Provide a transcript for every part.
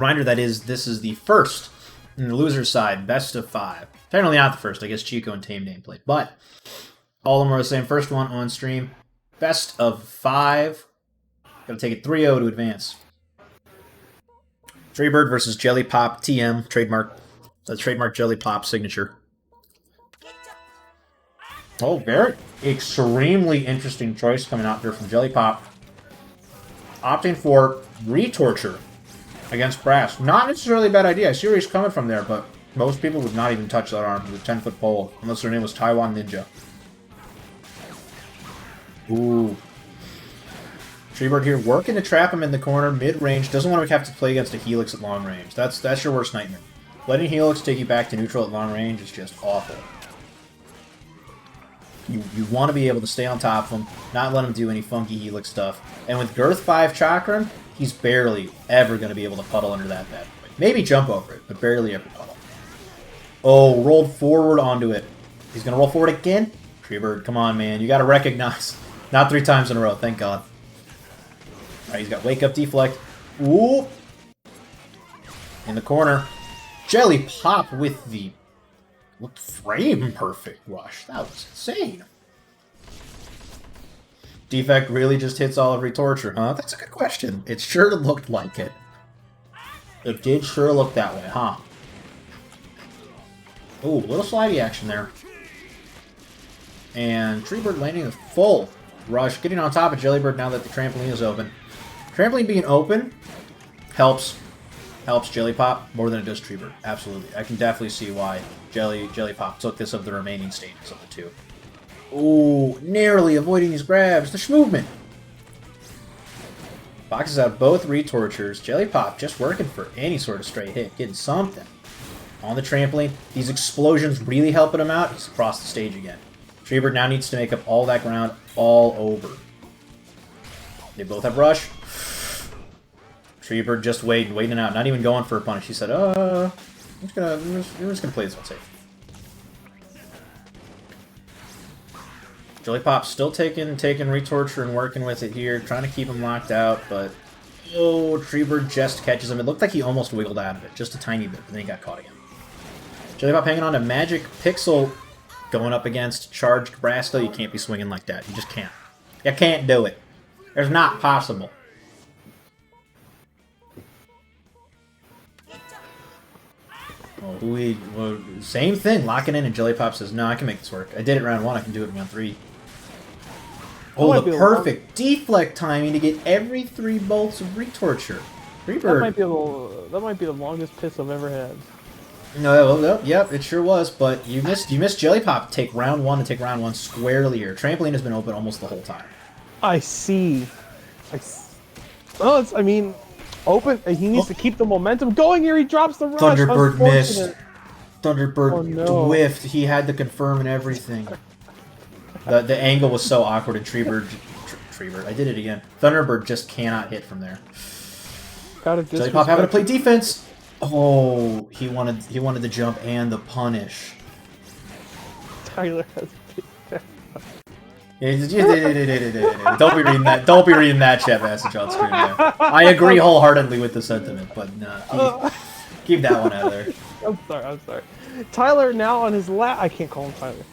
Reminder that this is the first in the loser's side, best of 5. Technically not the first, I guess Chico and Tame Dame played, but all of them are the same. First one on stream, best of 5. Gotta take it 3-0 to advance. TreeBird versus JellyPop TM, trademark. That's trademark JellyPop signature. Oh, very extremely interesting choice coming out here from JellyPop. Opting for Retorture against Brass. Not necessarily a bad idea. I see where he's coming from there, but most people would not even touch that arm with a 10-foot pole, unless their name was Taiwan Ninja. Ooh. TreeBird here working to trap him in the corner, mid-range. Doesn't want to have to play against a Helix at long range. That's your worst nightmare. Letting Helix take you back to neutral at long range is just awful. You want to be able to stay on top of him, not let him do any funky Helix stuff. And with Girth 5 Chakram, he's barely ever going to be able to puddle under that bad boy. Maybe jump over it, but barely ever puddle. Oh, rolled forward onto it. He's going to roll forward again? TreeBird, come on, man. You got to recognize. Not 3 times in a row, thank God. Alright, he's got Wake Up Deflect. Ooh! In the corner. JellyPop with the frame perfect rush. That was insane. Defect really just hits all of Retorture, huh? That's a good question. It sure looked like it. It did sure look that way, huh? Ooh, little slidey action there. And TreeBird landing a full rush, getting on top of JellyBird now that the trampoline is open. Trampoline being open helps JellyPop more than it does TreeBird. Absolutely. I can definitely see why JellyPop took this of the remaining stages of the two. Ooh, narrowly avoiding these grabs. The movement. Boxes out both Retortures. JellyPop just working for any sort of straight hit, getting something. On the trampoline, these explosions really helping him out. He's across the stage again. TreeBird now needs to make up all that ground all over. They both have rush. TreeBird just waiting out, not even going for a punish. He said, we're just gonna play this one safe. JellyPop still taking Retorture and working with it here, trying to keep him locked out, but oh, TreeBird just catches him. It looked like he almost wiggled out of it, just a tiny bit, but then he got caught again. JellyPop hanging on to Magic Pixel, going up against Charged Brass, though. You can't be swinging like that. You just can't. You can't do it. It's not possible. Well, same thing, locking in, and JellyPop says, no, I can make this work. I did it round 1, I can do it in round 3. Oh, the perfect deflect timing to get every 3 bolts of Retorture. TreeBird. That might be the longest piss I've ever had. No, yep, it sure was, but you missed JellyPop to take round 1 squarely here. Trampoline has been open almost the whole time. I see. Well, I mean, open. He needs to keep the momentum going here. He drops the rush. Thunderbird missed. Thunderbird whiffed. He had to confirm and everything. The angle was so awkward, and TreeBird. I did it again. Thunderbird just cannot hit from there. JellyPop having to play defense. Oh, he wanted the jump and the punish. Tyler has. Don't be reading that. Don't be reading that chat message on screen. Man. I agree wholeheartedly with the sentiment, but nah, keep that one out of there. I'm sorry. Tyler now on his last. I can't call him Tyler.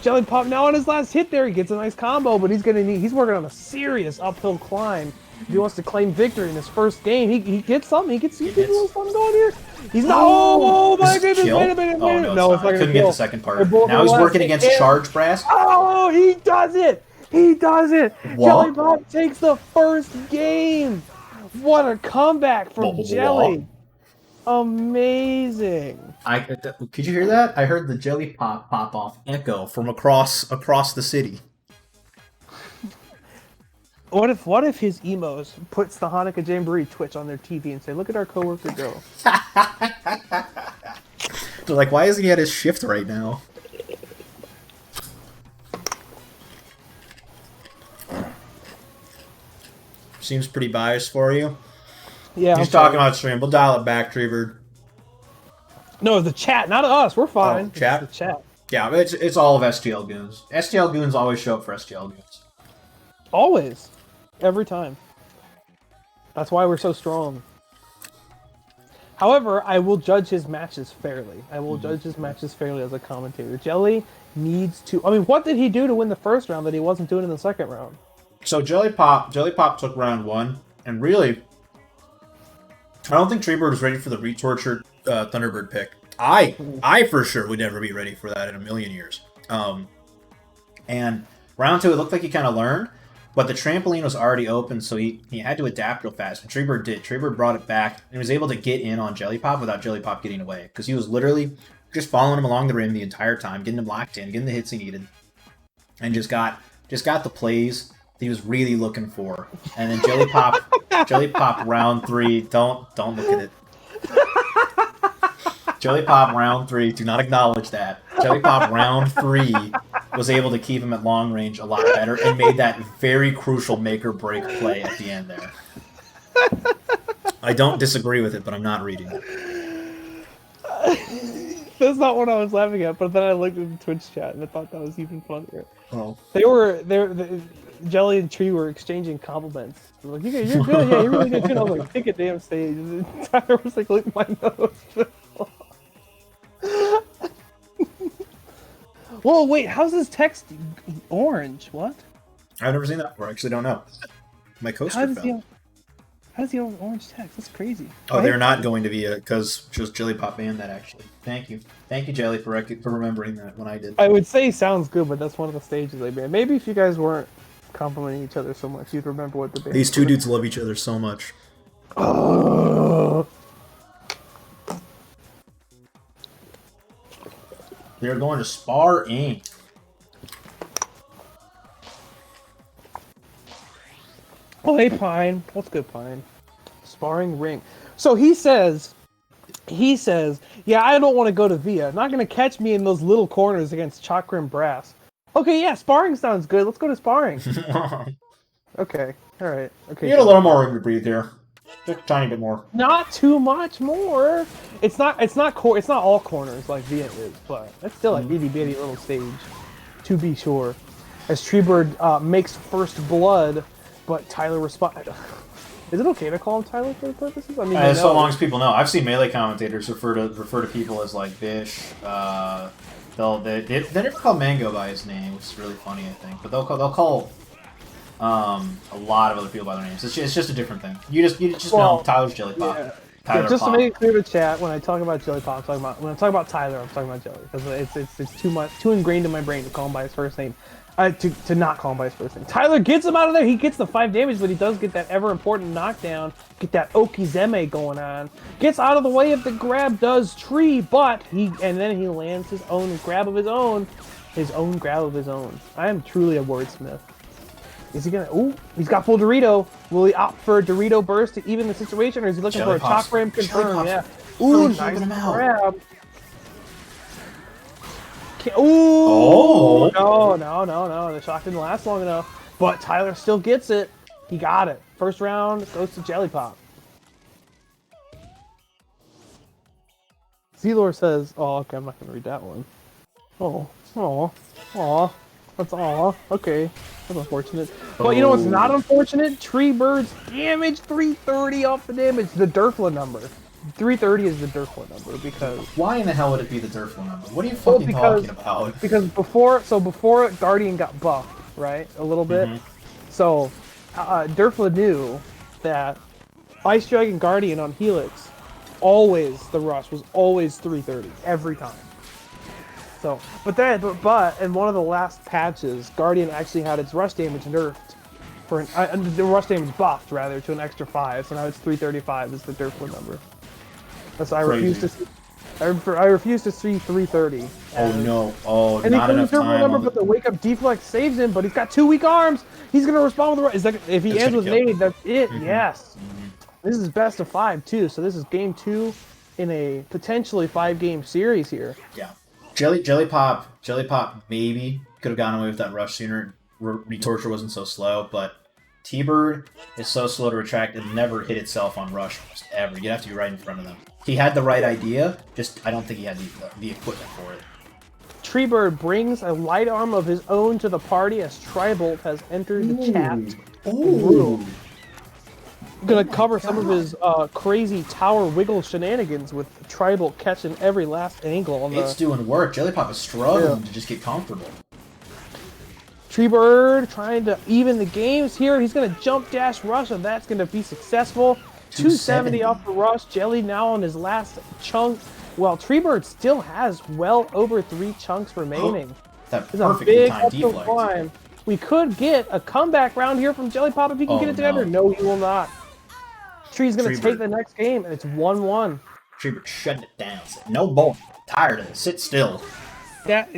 JellyPop now on his last hit there. He gets a nice combo, but he's working on a serious uphill climb. If he wants to claim victory in his first game, he gets something. He gets a little fun going here. He's not. Oh my goodness! Wait a minute. No, it's not. I couldn't get the second part. Now he's working against Charge Brass. Oh, he does it! What? JellyPop takes the first game. What a comeback from Jelly! Amazing. Could you hear that? I heard the JellyPop pop off echo from across the city. What if his emos puts the Hanukkah Jamboree Twitch on their TV and say, "Look at our coworker go." They're like, why isn't he at his shift right now? Seems pretty biased for you. Yeah. He's talking about stream. We'll dial it back, TreeBird. No, the chat, not us. We're fine. Oh, chat? The chat. Yeah, it's all of STL goons. STL goons always show up for STL goons. Always. Every time. That's why we're so strong. However, I will judge his matches fairly. I will judge his matches fairly as a commentator. Jelly needs to. I mean, what did he do to win the first round that he wasn't doing in the second round? So JellyPop took round 1, and really, I don't think TreeBird was ready for the retortured Thunderbird pick. I for sure would never be ready for that in a million years. And round 2, it looked like he kind of learned, but the trampoline was already open, so he had to adapt real fast. And TreeBird did. TreeBird brought it back and was able to get in on JellyPop without JellyPop getting away, because he was literally just following him along the rim the entire time, getting him locked in, getting the hits he needed, and just got the plays that he was really looking for. And then JellyPop round 3. Don't look at it. JellyPop round 3. Do not acknowledge that. JellyPop round 3 was able to keep him at long range a lot better and made that very crucial make or break play at the end there. I don't disagree with it, but I'm not reading it. That's not what I was laughing at, but then I looked at the Twitch chat and I thought that was even funnier. Oh. Jelly and Tree were exchanging compliments. They're like, you're good, yeah, you're really good. I was like, take a damn stage. And Tyler was like, look at my nose. Whoa, wait, how's this text orange? What? I've never seen that before. I actually don't know. My coaster fell. How does he have orange text? That's crazy. Oh, they're not going to be because just JellyPop banned that, actually. Thank you, Jelly, for remembering that when I did. I would say sounds good, but that's one of the stages they banned. Maybe if you guys weren't complimenting each other so much, you'd remember what the band. These two dudes love each other so much. They're going to Spar Inc. Oh, hey, Pine. What's good, Pine? Sparring ring. So he says, yeah, I don't want to go to Via. Not going to catch me in those little corners against Chakra and Brass. Okay, yeah, sparring sounds good. Let's go to sparring. Okay, all right. Okay. You get a little more room to breathe here. Just a tiny bit more. Not too much more. It's not all corners like Via is, but it's still like itty bitty little stage, to be sure. As TreeBird makes first blood. But Tyler responded. Is it okay to call him Tyler for the purposes? I mean, so long as people know. I've seen Melee commentators refer to people as like Bish. They never call Mango by his name, which is really funny, I think. But they'll call a lot of other people by their names. It's just a different thing. You just know Tyler's JellyPop. Yeah. Just to make it clear to chat, when I talk about JellyPop, when I talk about Tyler, I'm talking about Jelly because it's too ingrained in my brain to call him by his first name. To not call him by his first name. Tyler gets him out of there. He gets the 5 damage, but he does get that ever important knockdown. Get that Okizeme going on. Gets out of the way of the grab, does Tree, but then he lands his own grab of his own. His own grab of his own. I am truly a wordsmith. Is he gonna? Ooh, he's got full Dorito. Will he opt for a Dorito burst to even the situation, or is he looking for a Chakra and confirm? Yeah. Ooh, nice grab. Ooh! Oh. No. The shot didn't last long enough. But Tyler still gets it. He got it. First round goes to JellyPop. Zelor says, oh, okay, I'm not going to read that one. That's okay. That's unfortunate. But you know what's not unfortunate? TreeBird's damage, 330 off the damage. The Durfla number. 330 is the Durfla number because... Why in the hell would it be the Durfla number? What are you fucking talking about? Because before Guardian got buffed, right? A little bit. So, Durfla knew that Ice Dragon Guardian on Helix, the rush was always 330 every time. So, but in one of the last patches, Guardian actually had its rush damage nerfed for the rush damage buffed rather to an extra 5. So now it's 335 is the Durfla number. That's I refuse to see. I refuse to see 330. Oh no! Oh, and not enough time. Number, but the wake up deflect saves him. But he's got 2 weak arms. He's gonna respond with the. If he ends with nade, that's it. Yes. This is best of 5 too. So this is game 2 in a potentially 5-game series here. Yeah. JellyPop maybe could have gotten away with that rush sooner. Retorture wasn't so slow, but T-Bird is so slow to retract and never hit itself on rush ever. You'd have to be right in front of them. He had the right idea, just I don't think he had the equipment for it. TreeBird brings a light arm of his own to the party as Tribolt has entered the chat. Ooh. Gonna cover some of his crazy tower wiggle shenanigans with Tribal catching every last angle on the... It's doing work. JellyPop is struggling to just get comfortable. TreeBird trying to even the games here. He's gonna jump dash rush, and that's gonna be successful. 270 off the rush. Jelly now on his last chunk. Well, TreeBird still has well over 3 chunks remaining. That is a big uphill climb. We could get a comeback round here from JellyPop if he can get it together. No, he will not. Tree's going to take the next game, and it's 1-1. TreeBird shutting it down. No ball. Tired of it. Sit still.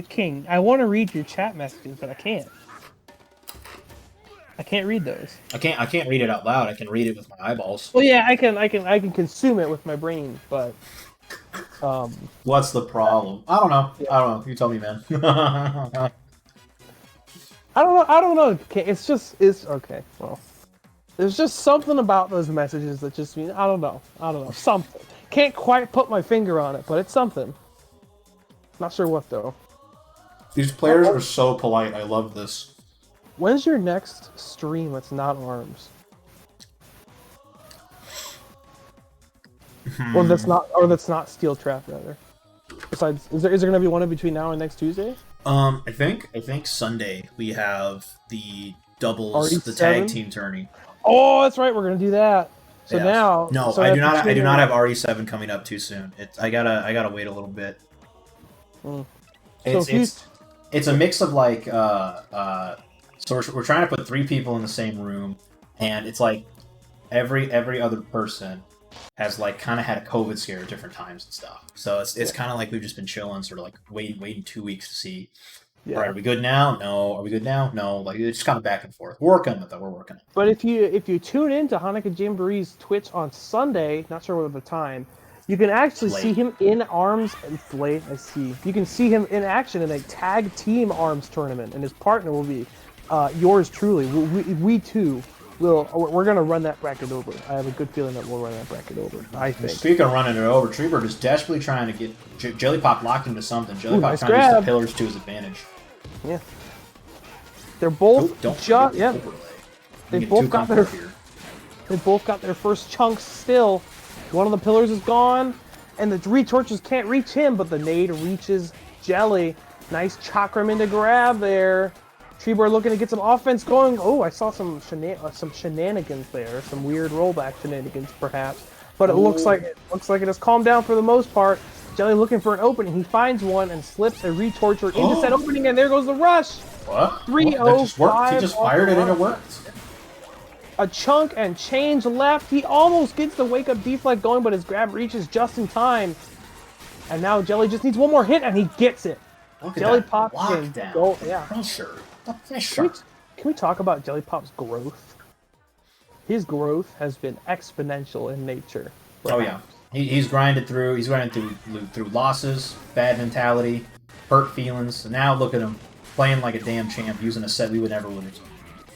King, I want to read your chat messages, but I can't. I can't read those. I can't read it out loud. I can read it with my eyeballs. Well, yeah, I can consume it with my brain, but what's the problem? I don't know. Yeah. I don't know. You tell me, man. I don't know. It's okay. Well, there's just something about those messages that just mean I don't know. Something. Can't quite put my finger on it, but it's something. Not sure what though. These players are so polite. I love this. When's your next stream that's not ARMS? Or that's not Steel Trap rather. Besides, is there gonna be one in between now and next Tuesday? I think Sunday we have the doubles, RE7? the tag team tourney. Oh, that's right. We're gonna do that. So now, no, so I do not have RE7 coming up too soon. I gotta wait a little bit. It's a mix of like so we're trying to put 3 people in the same room, and it's like every other person has like kind of had a COVID scare at different times and stuff. So it's kind of like we've just been chilling, sort of like waiting 2 weeks to see. Yeah. All right, are we good now? No. Are we good now? No. Like it's just kind of back and forth. We're working on it though. We're working on it. But if you tune in to Hanukkah Jamboree's Twitch on Sunday, not sure what the time, you can actually see him in ARMS and Flay. I see. You can see him in action in a tag team ARMS tournament, and his partner will be yours truly. We too. We're going to run that bracket over. I have a good feeling that we'll run that bracket over, I think. Speaking of running it over, TreeBird is desperately trying to get JellyPop locked into something. JellyPop trying to use the pillars to his advantage. Yeah. They're both They both got their first chunks still. One of the pillars is gone, and the retorches can't reach him, but the nade reaches Jelly. Nice chakram into grab there. TreeBird looking to get some offense going. Oh, I saw some shenanigans there, some weird rollback shenanigans perhaps. But it looks like it has calmed down for the most part. Jelly looking for an opening. He finds one and slips a retorture into that opening, and there goes the rush. What? 305. He just fired it and it worked. A chunk and change left. He almost gets the wake up deflect going, but his grab reaches just in time. And now Jelly just needs one more hit, and he gets it. JellyPop can go. Yeah. Can we talk about JellyPop's growth? His growth has been exponential in nature. Oh yeah, he's grinded through. He's grinded through losses, bad mentality, hurt feelings. And now look at him playing like a damn champ, using a set we would never lose.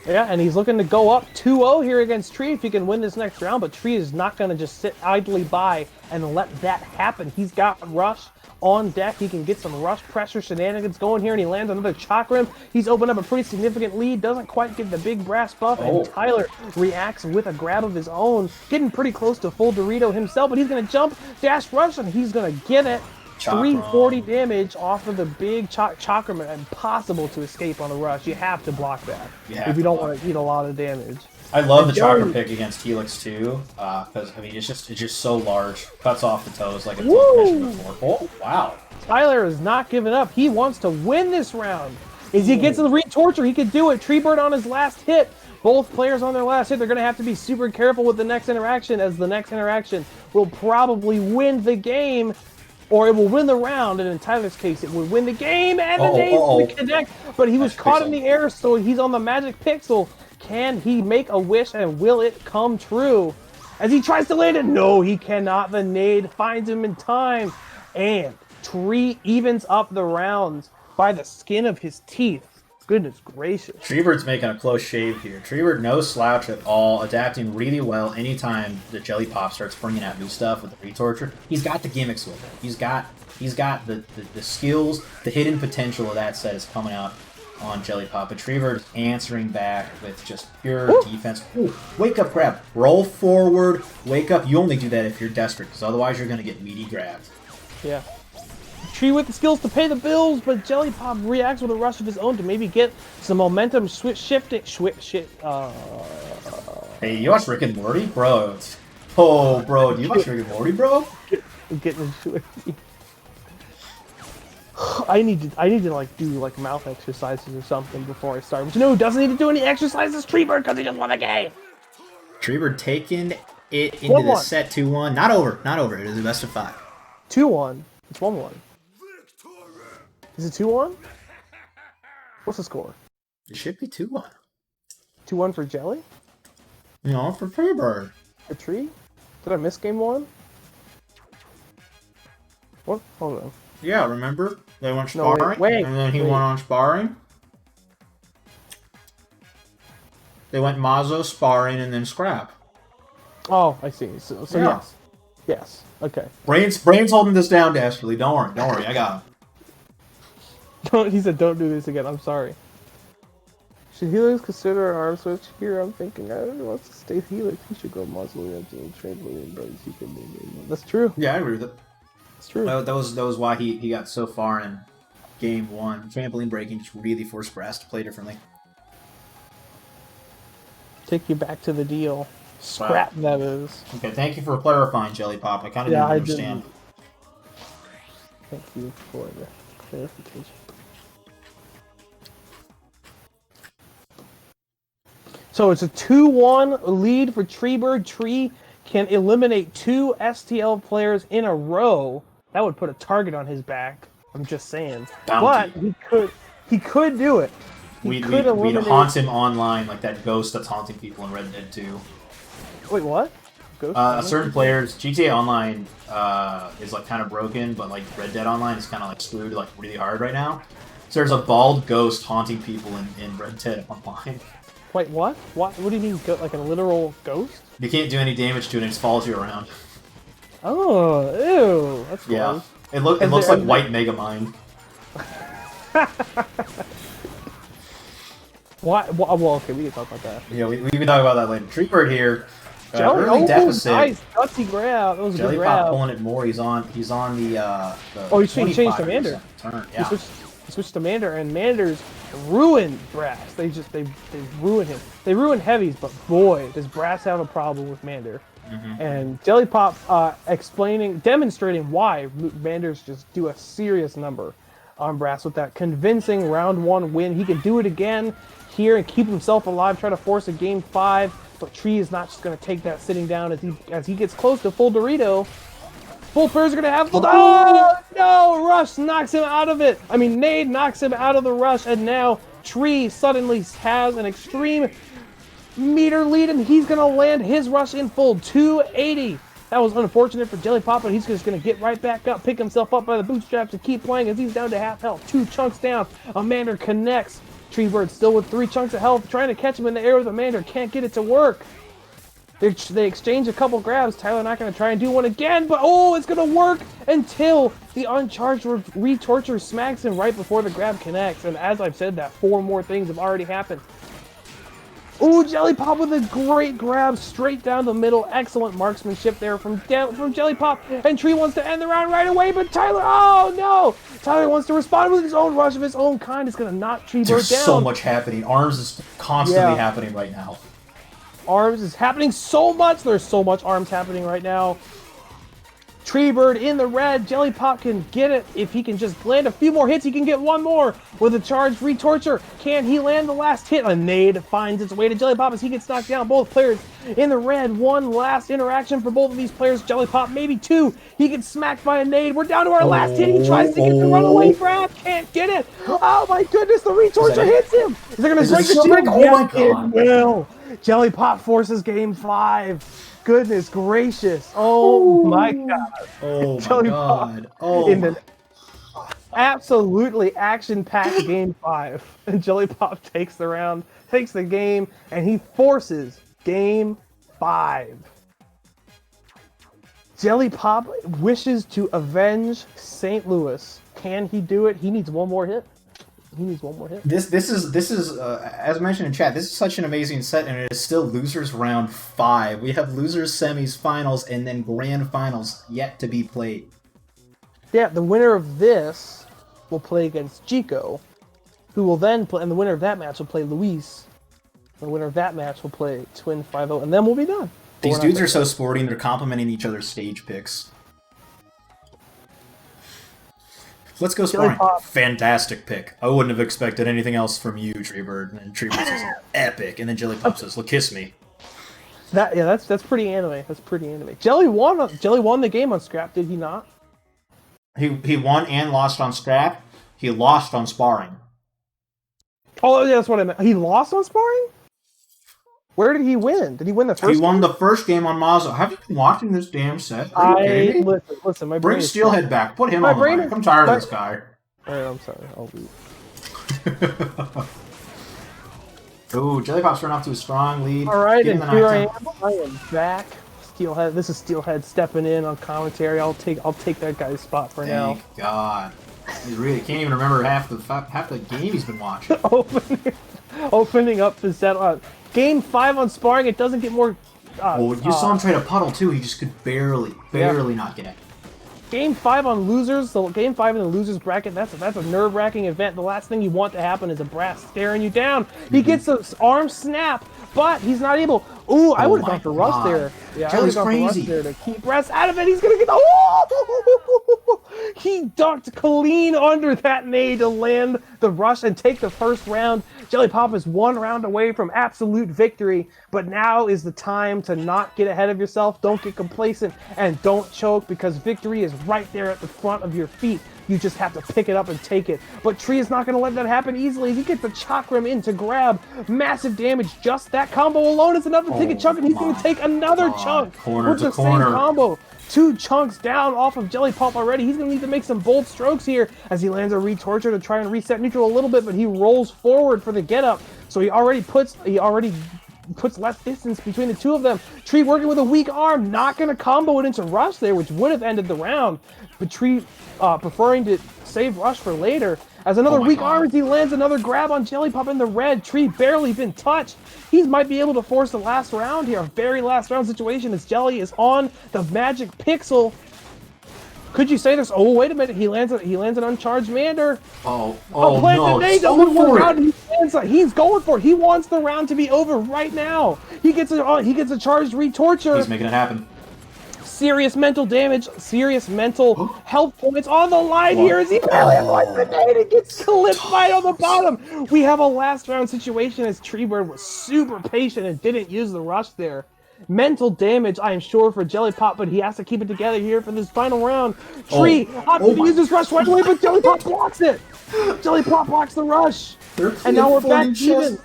Yeah, and he's looking to go up 2-0 here against Tree if he can win this next round. But Tree is not going to just sit idly by and let that happen. He's got Rush on deck. He can get some rush pressure shenanigans going here, and he lands another chakram. He's opened up a pretty significant lead, doesn't quite get the big brass buff, and Tyler reacts with a grab of his own, getting pretty close to full Dorito himself, but he's going to jump, dash rush, and he's going to get it. 340 damage off of the big chakram. Impossible to escape on a rush. You have to block that if you don't want to eat a lot of damage. I love the chakra pick against Helix too, because I mean it's just so large, cuts off the toes like I mentioned before. Oh wow! Tyler is not giving up. He wants to win this round. As he gets to the retorture, he could do it. TreeBird on his last hit. Both players on their last hit. They're going to have to be super careful with the next interaction, as the next interaction will probably win the game. Or it will win the round, and in Tyler's case, it would win the game, and the nade will connect. But he was caught in the air, so he's on the magic pixel. Can he make a wish, and will it come true? As he tries to land it, no, he cannot. The nade finds him in time, and Tree evens up the rounds by the skin of his teeth. Goodness gracious. TreeBird's making a close shave here. TreeBird no slouch at all, adapting really well anytime the JellyPop starts bringing out new stuff with the retorture. He's got the gimmicks with it. He's got the skills, the hidden potential of that set is coming out on JellyPop, but TreeBird is answering back with just pure defense. Ooh, wake up grab. Roll forward, wake up. You only do that if you're desperate, because otherwise you're going to get meaty grabbed. Yeah. Tree with the skills to pay the bills, but JellyPop reacts with a rush of his own to maybe get some momentum shifting. Hey, you watch Rick and Morty? Bro. Oh, bro, do you watch Rick and Morty, bro? Getting swifty. I need to like do like mouth exercises or something before I start. But you know who doesn't need to do any exercises? TreeBird, because he just won the game. TreeBird taking it into the set 2-1. Not over. It is the best of 5. 2-1. It's 1-1. Is it 2-1? What's the score? It should be 2-1. 2-1 for Jelly? No, for TreeBird. For Tree? Did I miss game 1? What? Hold on. Yeah, remember? They went sparring, and then he went on sparring. They went Mazo, sparring, and then scrap. Oh, I see. So Yeah. yes. Yes. Okay. Brain's holding this down, Dastardly. Don't worry, I got him. He said, "Don't do this again." I'm sorry. Should Helix consider an arm switch here? I'm thinking, I don't know what's to stay Helix. He should go muzzle into the trampoline, but he can move. That's true. Yeah, I agree with it. That's true. That was why he got so far in game 1. Trampoline breaking just really forced Brass to play differently. Take you back to the deal. Scrap, that is. Okay, thank you for clarifying, JellyPop. I kind of didn't understand. Thank you for the clarification. So it's a 2-1 lead for TreeBird. Tree can eliminate 2 STL players in a row. That would put a target on his back. I'm just saying. Bounty. But he could do it. We'd haunt him online like that ghost that's haunting people in Red Dead 2. Wait, what? Ghost certain players, GTA Online is like kind of broken, but like Red Dead Online is kind of like screwed like really hard right now. So there's a bald ghost haunting people in Red Dead Online. Wait, what? What do you mean, like a literal ghost? You can't do any damage to it, and it just follows you around. Oh, ew, that's gross. Yeah, it looks like white Megamind. Why? Well, okay, we can talk about that. Yeah, we can talk about that later. TreeBird here. Early deficit. Nice, gutsy grab. That was a good grab. JellyPop pulling it more. He's on the. Oh, he changed to Mander. Turn. Yeah. He switched to Mander, and Mander's ruined Brass. They ruined him. They ruined Heavies, but boy, does Brass have a problem with Mander. And JellyPop demonstrating why Manders just do a serious number on Brass with that convincing round 1 win. He can do it again here and keep himself alive, try to force a game 5. But Tree is not just going to take that sitting down as he gets close to full Dorito. Both players are going to have full. Oh no! Rush knocks him out of it. I mean, Nade knocks him out of the rush, and now Tree suddenly has an extreme meter lead, and he's going to land his rush in full 280. That was unfortunate for JellyPop, but he's just going to get right back up, pick himself up by the bootstraps, and keep playing as he's down to half health. 2 chunks down. Amander connects. TreeBird still with 3 chunks of health, trying to catch him in the air with Amander. Can't get it to work. They exchange a couple grabs. Tyler not going to try and do one again, but oh, it's going to work until the uncharged retorture smacks him right before the grab connects. And as I've said that, 4 more things have already happened. Ooh, JellyPop with a great grab straight down the middle. Excellent marksmanship there from JellyPop. And Tree wants to end the round right away, but Tyler, oh no! Tyler wants to respond with his own rush of his own kind. It's going to knock TreeBird down. There's so much happening. Arms is constantly happening right now. Arms is happening so much. There's so much arms happening right now. TreeBird in the red. JellyPop can get it. If he can just land a few more hits, he can get 1 more with a charged retorture. Can he land the last hit? A nade finds its way to JellyPop as he gets knocked down. Both players in the red. 1 last interaction for both of these players. JellyPop, maybe 2. He gets smacked by a nade. We're down to our last hit. He tries to get the runaway grab. Can't get it. Oh my goodness, the retorture hits him. Is it going to break the shield? Oh my god. It will. JellyPop forces game 5. Goodness gracious. Oh my god. Oh my god. Oh. In the absolutely action-packed game 5. And JellyPop takes the round, takes the game, and he forces game 5. JellyPop wishes to avenge St. Louis. Can he do it? He needs 1 more hit. He needs one more hit. This is as mentioned in chat. This is such an amazing set, and it is still losers round 5. We have losers semis, finals, and then grand finals yet to be played. Yeah, the winner of this will play against Chico, who will then play, and the winner of that match will play Luis. The winner of that match will play Twin 5-0, and then we'll be done. These dudes are so sporty, and they're complimenting each other's stage picks. Let's go sparring. Fantastic pick. I wouldn't have expected anything else from you, TreeBird. And TreeBird says, epic. And then JellyPop says, well, kiss me. That's pretty anime. That's pretty anime. Jelly won the game on Scrap, did he not? He won and lost on Scrap. He lost on sparring. Oh, yeah, that's what I meant. He lost on sparring? Where did he win? Did he win the first He won the first game on Mazo. Have you been watching this damn set? Listen, my brain Bring Steelhead back. Put him on the mic. I'm tired of this guy. Alright, I'm sorry. I'll leave. Ooh, JellyPop's run off to a strong lead. Alright, and here I am. I am back. Steelhead. This is Steelhead stepping in on commentary. I'll take that guy's spot for now. Thank God. He really can't even remember half the game he's been watching. Opening up the set. Game 5 on sparring, it doesn't get more... you saw him trade a puddle, too. He just could barely not get it. Game 5 on losers, so Game 5 in the losers bracket, that's a nerve-wracking event. The last thing you want to happen is a brass staring you down. He gets the arm snap, but he's not able... Ooh, I would have gone for Rush there. Yeah, I would have gone for Rush there to keep Brass out of it. He's going to get the... Oh! He ducked clean under that nade to land the Rush and take the first round. JellyPop is 1 round away from absolute victory, but now is the time to not get ahead of yourself. Don't get complacent and don't choke, because victory is right there at the front of your feet. You just have to pick it up and take it. But Tree is not going to let that happen easily. He gets the Chakram in to grab. Massive damage. Just that combo alone is enough to take a chunk, and he's going to take another chunk with the same combo. 2 chunks down off of JellyPop already. He's going to need to make some bold strokes here as he lands a Retorture to try and reset neutral a little bit, but he rolls forward for the get-up. So he already puts less distance between the two of them. Tree working with a weak arm, not going to combo it into Rush there, which would have ended the round. But Tree preferring to save Rush for later. As another weak arm, as he lands another grab on JellyPop in the red. Tree barely been touched. He might be able to force the last round here. A very last round situation as Jelly is on the magic pixel. Could you say this? Oh, wait a minute. He lands an uncharged Mander. No. He's going for it. He wants the round to be over right now. He gets a charged Retorture. He's making it happen. Serious mental damage, serious mental health points on the line here as he barely avoids the nade and gets clipped right on the bottom. We have a last round situation as TreeBird was super patient and didn't use the Rush there. Mental damage, I am sure, for JellyPop, but he has to keep it together here for this final round. Tree opted to use his Rush right away, but JellyPop blocks it. JellyPop blocks the Rush. And now we're back even.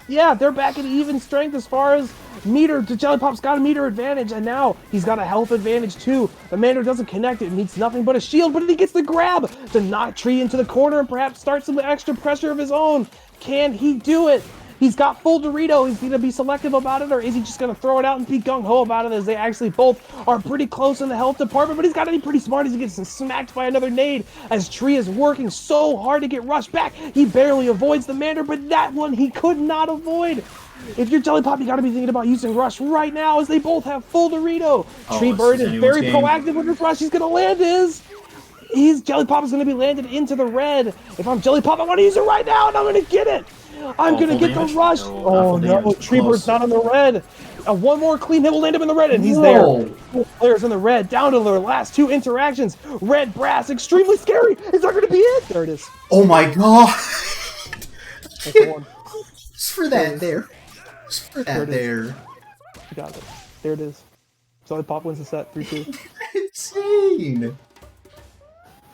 Yeah, they're back at even strength as far as meter. JellyPop's got a meter advantage, and now he's got a health advantage too. The Mander doesn't connect. It needs nothing but a shield, but he gets the grab to knock Tree into the corner and perhaps start some extra pressure of his own. Can he do it? He's got full Dorito. He's going to be selective about it, or is he just going to throw it out and be gung-ho about it, as they actually both are pretty close in the health department, but he's got to be pretty smart as he gets smacked by another nade as Tree is working so hard to get rushed back. He barely avoids the Mander, but that one he could not avoid. If you're JellyPop, you got to be thinking about using Rush right now as they both have full Dorito. TreeBird is very proactive with his Rush. He's going to land his. JellyPop is going to be landed into the red. If I'm JellyPop, I want to use it right now, and I'm going to get it. I'm going to get the Rush. Oh, no. TreeBird's not on the red. One more clean hit will land him in the red, and he's there. 4 players in the red, down to their last 2 interactions. Red Brass, extremely scary. Is that going to be it? There it is. Oh, my God. That's the one. Just for that there. Just for that there. You got it. There it is. JellyPop wins the set 3-2. Insane.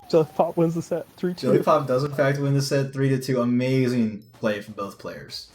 JellyPop wins the set 3-2. JellyPop does in fact win the set 3-2. Amazing play from both players.